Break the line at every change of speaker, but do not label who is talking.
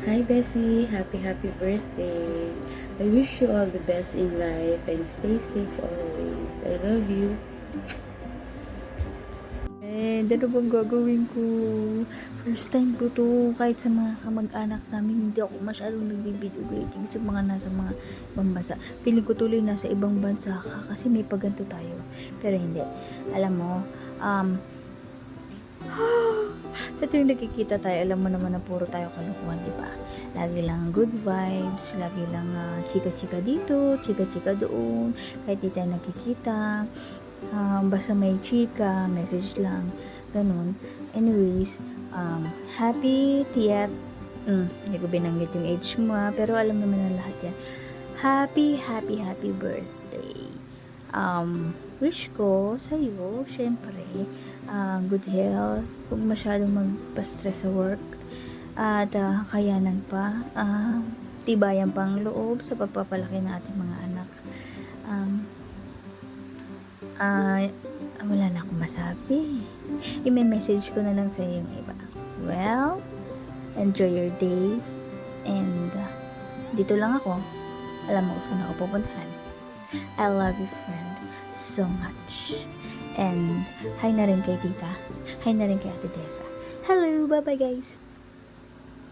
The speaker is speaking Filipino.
Hi Bessie, happy birthday. I wish you all the best in life and stay safe always. I love you.
And ano bang gagawin ko? First time ko to, kahit sa mga kamag-anak namin, hindi ako masyadong nagbibideo greeting sa mga nasa mga ibang bansa. Feeling ko tuloy nasa ibang bansa ka kasi may paganto tayo. Pero hindi. Alam mo, sa tuwing nagkikita tayo, alam mo naman na puro tayo kalukuhan, di ba? Lagi lang good vibes, lagi lang chika-chika dito, chika-chika doon, kahit di tayo nakikita, basta may chika, message lang, ganun. Anyways, happy Tiet, hindi ko binanggit yung age mo pero alam naman na lahat yan. Happy birthday. Wish ko sa'yo, syempre, good health, kung masyadong magpa-stress sa work, at kayanan pa, tibayan pang loob sa pagpapalaki ng ating mga anak. Wala na akong masabi. I-message ko na lang sa iyo yung iba. Well, enjoy your day, and dito lang ako. Alam mo kung saan ako pupuntahan. I love you, friend, so much. And hi na rin kay tita. Hi na rin kay ate Tessa. Hello, bye bye guys.